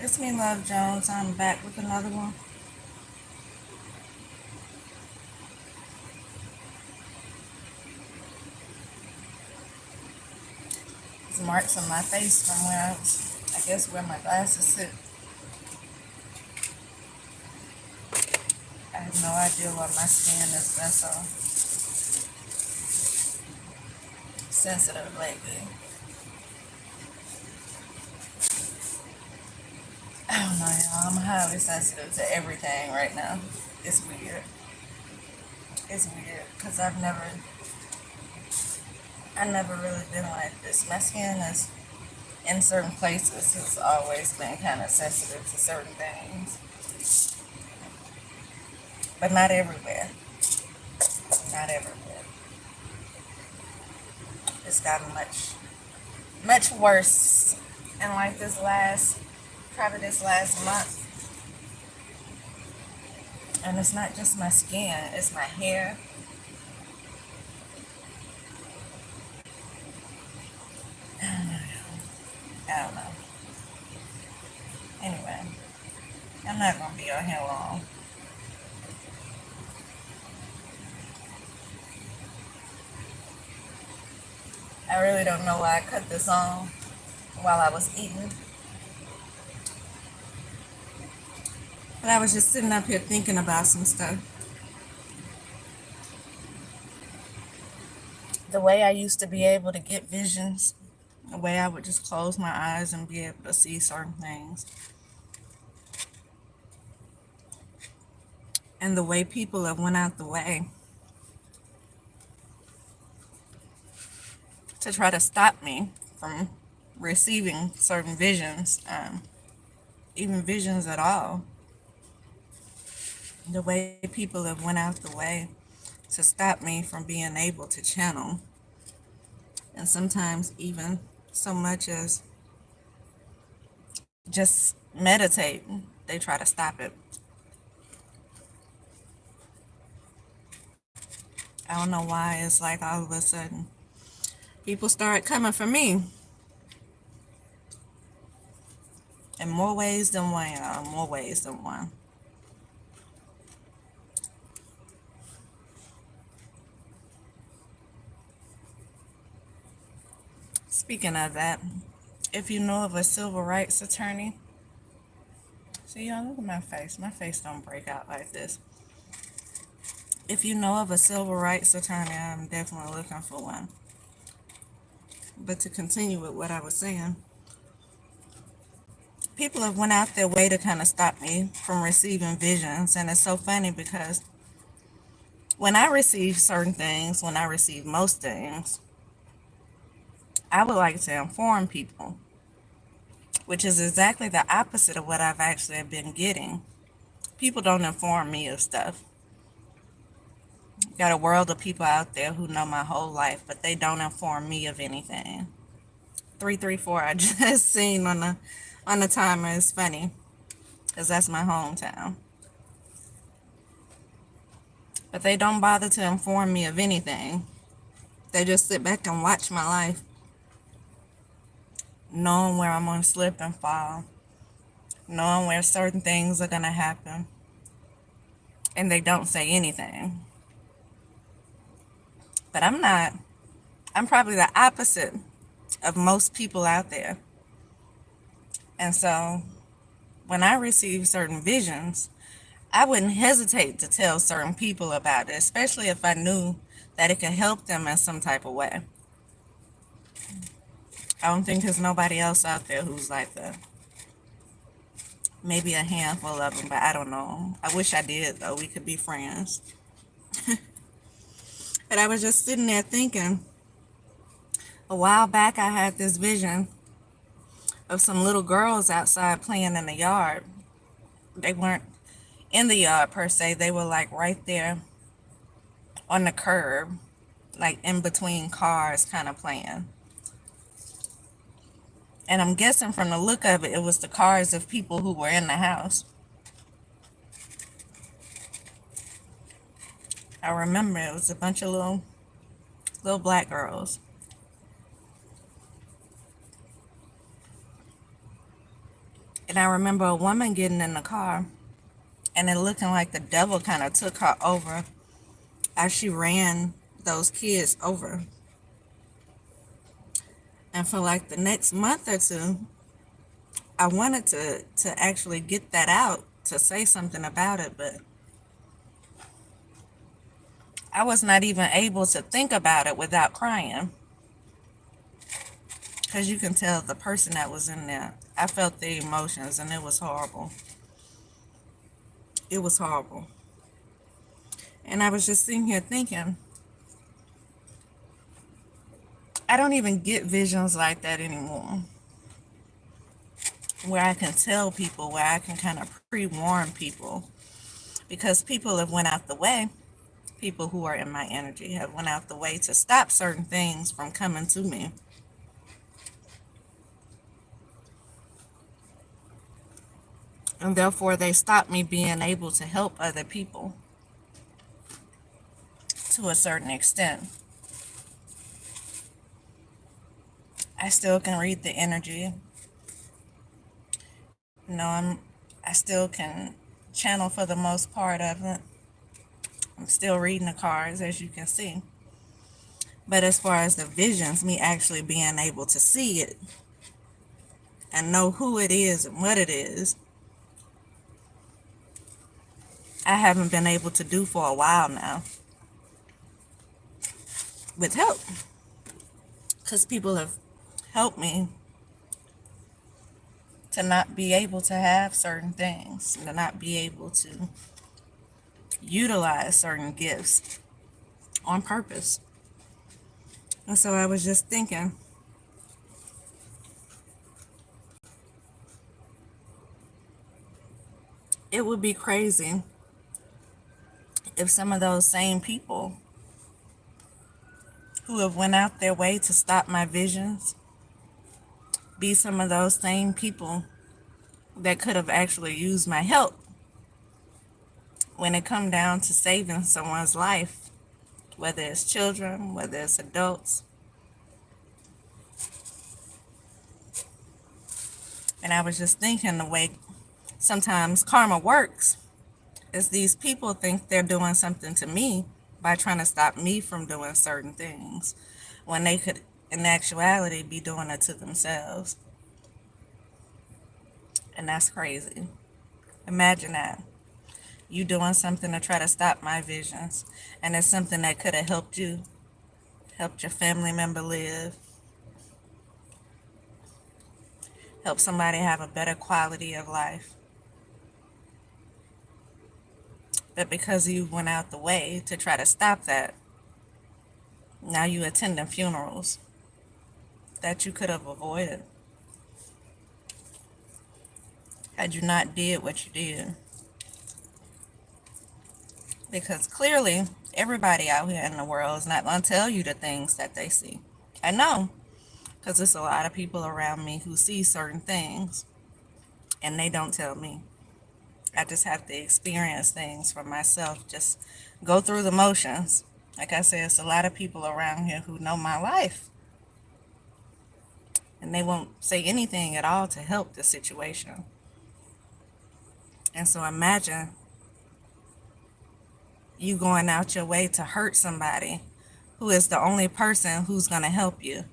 It's me, Love Jones. I'm back with another one. It's marks on my face from where I guess where my glasses sit. I have no idea why my skin has been so sensitive lately. I don't know, y'all. I'm highly sensitive to everything right now. It's weird. It's weird because I never really been like this. My skin is in certain places has always been kind of sensitive to certain things, but not everywhere. Not everywhere. It's gotten much worse. And like probably this last month, and it's not just my skin, it's my hair. I don't know. Anyway, I'm not gonna be on here long. I really don't know why I cut this on while I was eating, but I was just sitting up here thinking about some stuff. The way I used to be able to get visions, the way I would just close my eyes and be able to see certain things, and the way people have went out the way to try to stop me from receiving certain visions, even visions at all. The way people have went out the way to stop me from being able to channel, and sometimes even so much as just meditate, they try to stop it. I don't know why it's like all of a sudden people start coming for me in more ways than one, y'all, more ways than one. Speaking of that, if you know of a civil rights attorney, see y'all, look at my face. My face don't break out like this. If you know of a civil rights attorney, I'm definitely looking for one. But to continue with what I was saying, people have went out their way to kind of stop me from receiving visions, and it's so funny because when I receive certain things, when I receive most things, I would like to inform people, which is exactly the opposite of what I've actually been getting. People don't inform me of stuff. Got a world of people out there who know my whole life, but they don't inform me of anything. 334 I just seen on the timer is funny because that's my hometown. But they don't bother to inform me of anything. They just sit back and watch my life, knowing where I'm going to slip and fall, knowing where certain things are going to happen, and they don't say anything. But I'm not. I'm probably the opposite of most people out there. And so when I receive certain visions, I wouldn't hesitate to tell certain people about it, especially if I knew that it could help them in some type of way. I don't think there's nobody else out there who's like that. Maybe a handful of them, but I don't know. I wish I did, though. We could be friends. But I was just sitting there thinking, a while back I had this vision of some little girls outside playing in the yard. They weren't in the yard per se, they were like right there on the curb, like in between cars, kind of playing. And I'm guessing from the look of it, it was the cars of people who were in the house. I remember it was a bunch of little black girls. And I remember a woman getting in the car and it looking like the devil kind of took her over as she ran those kids over. And for like the next month or two, I wanted to actually get that out, to say something about it, but I was not even able to think about it without crying. Because you can tell the person that was in there, I felt the emotions and it was horrible. It was horrible. And I was just sitting here thinking, I don't even get visions like that anymore, where I can tell people, where I can kind of pre-warn people, because people have went out the way. People who are in my energy have went out the way to stop certain things from coming to me. And therefore, they stop me being able to help other people to a certain extent. I still can read the energy. I still can channel for the most part of it. I'm still reading the cards, as you can see. But as far as the visions, me actually being able to see it and know who it is and what it is, I haven't been able to do for a while now, with help. Because people have helped me to not be able to have certain things, to not be able to utilize certain gifts on purpose. And so I was just thinking, it would be crazy if some of those same people who have went out their way to stop my visions be some of those same people that could have actually used my help when it come down to saving someone's life, whether it's children, whether it's adults. And I was just thinking, the way sometimes karma works is these people think they're doing something to me by trying to stop me from doing certain things, when they could in actuality be doing it to themselves. And that's crazy. Imagine that. You doing something to try to stop my visions, and it's something that could have helped you, helped your family member live, helped somebody have a better quality of life. But because you went out the way to try to stop that, now you attending funerals that you could have avoided had you not did what you did. Because clearly, everybody out here in the world is not going to tell you the things that they see. I know, because there's a lot of people around me who see certain things, and they don't tell me. I just have to experience things for myself, just go through the motions. Like I said, it's a lot of people around here who know my life, and they won't say anything at all to help the situation. And so imagine you going out your way to hurt somebody who is the only person who's going to help you.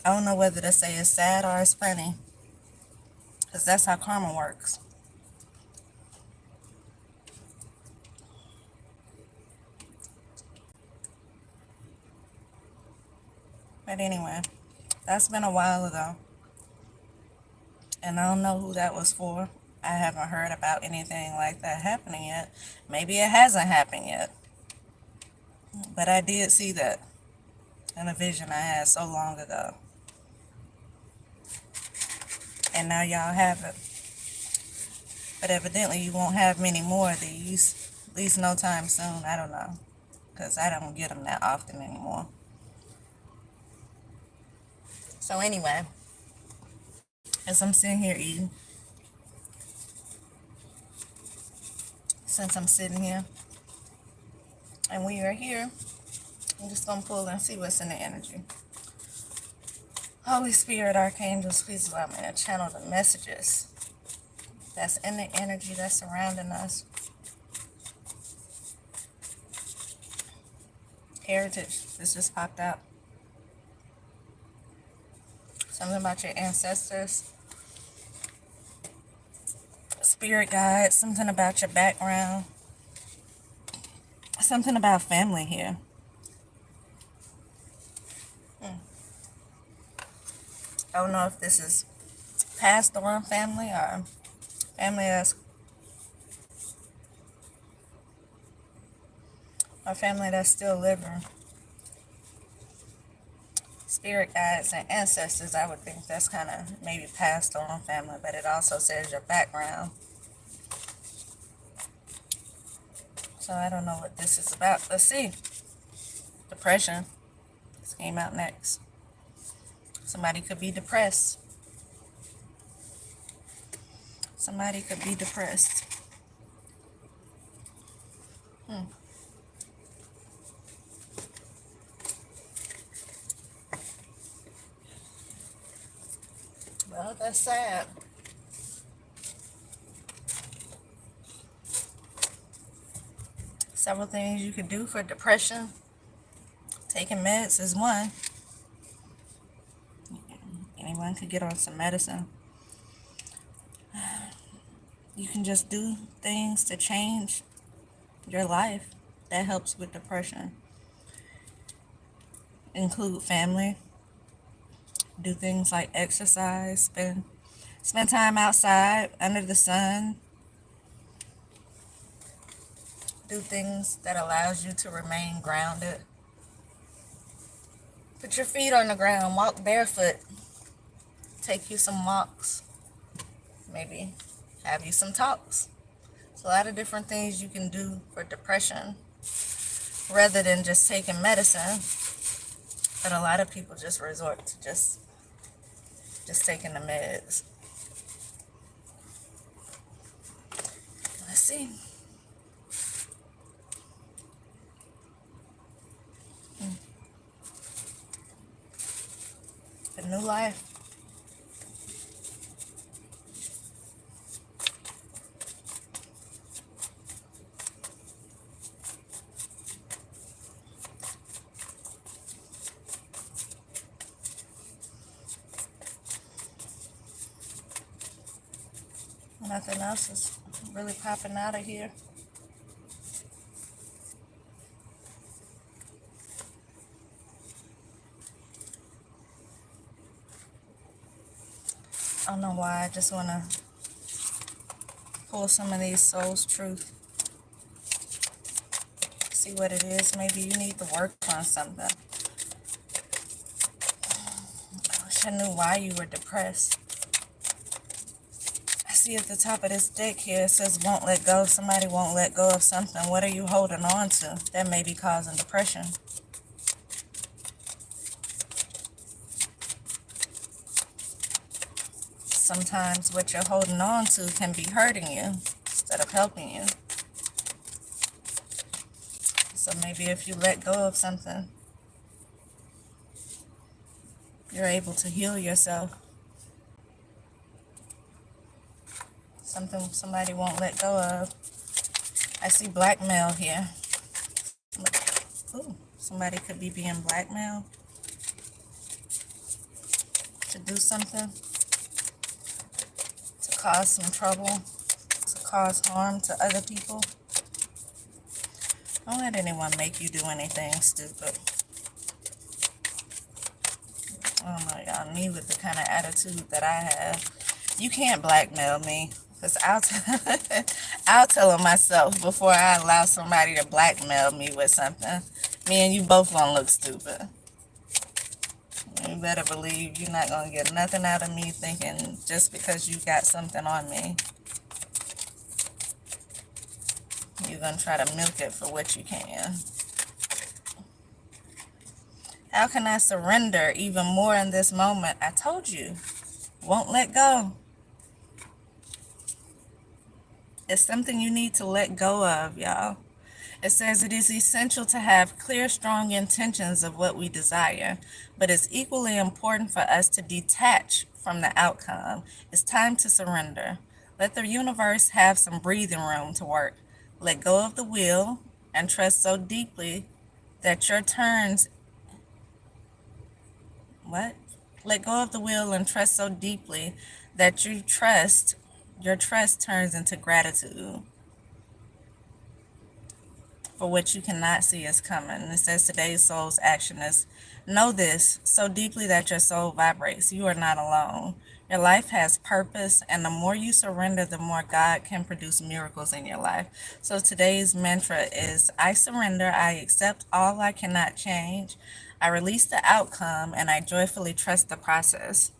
I don't know whether to say it's sad or it's funny, because that's how karma works. But anyway, that's been a while ago, and I don't know who that was for. I haven't heard about anything like that happening yet. Maybe it hasn't happened yet, but I did see that in a vision I had so long ago. And now y'all have it. But evidently you won't have many more of these, at least no time soon. I don't know, because I don't get them that often anymore. So anyway, as I'm sitting here eating, since I'm sitting here, And when you're here, I'm just going to pull and see what's in the energy. Holy Spirit, Archangels, please allow me to channel the messages that's in the energy that's surrounding us. Heritage, this just popped out. Something about your ancestors. Spirit guide, something about your background. Something about family here. I don't know if this is passed on family or family that's still living. Spirit guides and ancestors, I would think that's kind of maybe passed on family, but it also says your background. So I don't know what this is about. Let's see. Depression. This came out next. Somebody could be depressed. Somebody could be depressed. Well, that's sad. Several things you could do for depression. Taking meds is one. Anyone could get on some medicine. You can just do things to change your life. That helps with depression. Include family. Do things like exercise. Spend time outside under the sun. Do things that allows you to remain grounded. Put your feet on the ground. Walk barefoot. Take you some walks. Maybe have you some talks. There's a lot of different things you can do for depression rather than just taking medicine. But a lot of people just resort to just taking the meds. Let's see. A new life. Nothing else is really popping out of here. I don't know why. I just want to pull some of these soul's truth. See what it is. Maybe you need to work on something. I wish I knew why you were depressed. I see at the top of this deck here, it says won't let go. Somebody won't let go of something. What are you holding on to that may be causing depression? Sometimes what you're holding on to can be hurting you instead of helping you. So maybe if you let go of something, you're able to heal yourself. Something somebody won't let go of. I see blackmail here. Ooh, somebody could be being blackmailed to do something, to cause some trouble, to cause harm to other people. Don't let anyone make you do anything stupid. I don't know, y'all, me with the kind of attitude that I have, you can't blackmail me. Because I'll tell on myself before I allow somebody to blackmail me with something. Me and you both gonna look stupid. You better believe you're not gonna get nothing out of me thinking just because you got something on me, you're gonna try to milk it for what you can. How can I surrender even more in this moment? I told you, won't let go. It's something you need to let go of, y'all. It says it is essential to have clear, strong intentions of what we desire, but it's equally important for us to detach from the outcome. It's time to surrender. Let the universe have some breathing room to work. Let go of the will and trust so deeply that your turns, what? Let go of the will and trust so deeply that your trust turns into gratitude for what you cannot see is coming. It says today's soul's action is know this so deeply that your soul vibrates. You are not alone. Your life has purpose, and the more you surrender, the more God can produce miracles in your life. So today's mantra is I surrender, I accept all I cannot change, I release the outcome, and I joyfully trust the process.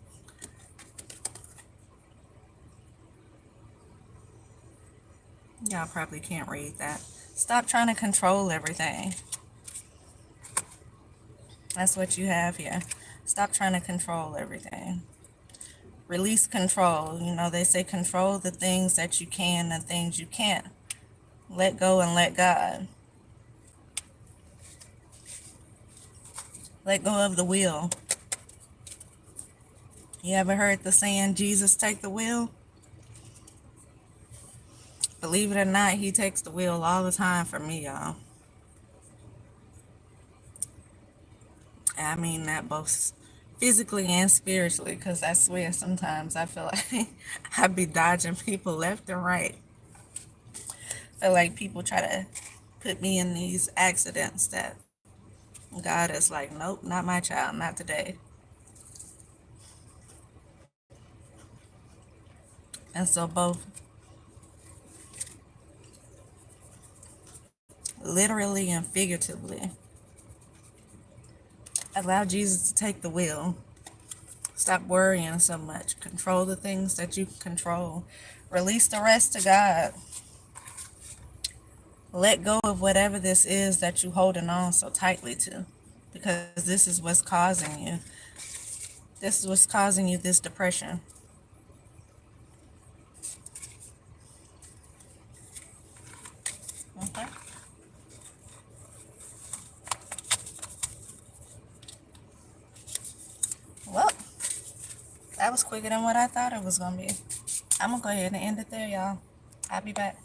Y'all probably can't read that. Stop trying to control everything. That's what you have here. Stop trying to control everything. Release control. You know, they say control the things that you can and things you can't. Let go and let God. Let go of the wheel. You ever heard the saying, Jesus take the wheel? Believe it or not, he takes the wheel all the time for me, y'all. I mean that both physically and spiritually, because I swear sometimes I feel like I be dodging people left and right. I feel like people try to put me in these accidents that God is like, nope, not my child, not today. And so both literally and figuratively, allow Jesus to take the wheel. Stop worrying so much. Control the things that you can control. Release the rest to God. Let go of whatever this is that you're holding on so tightly to, because this is what's causing you. This is what's causing you this depression. Okay. Well, that was quicker than what I thought it was going to be. I'm going to go ahead and end it there, y'all. I'll be back.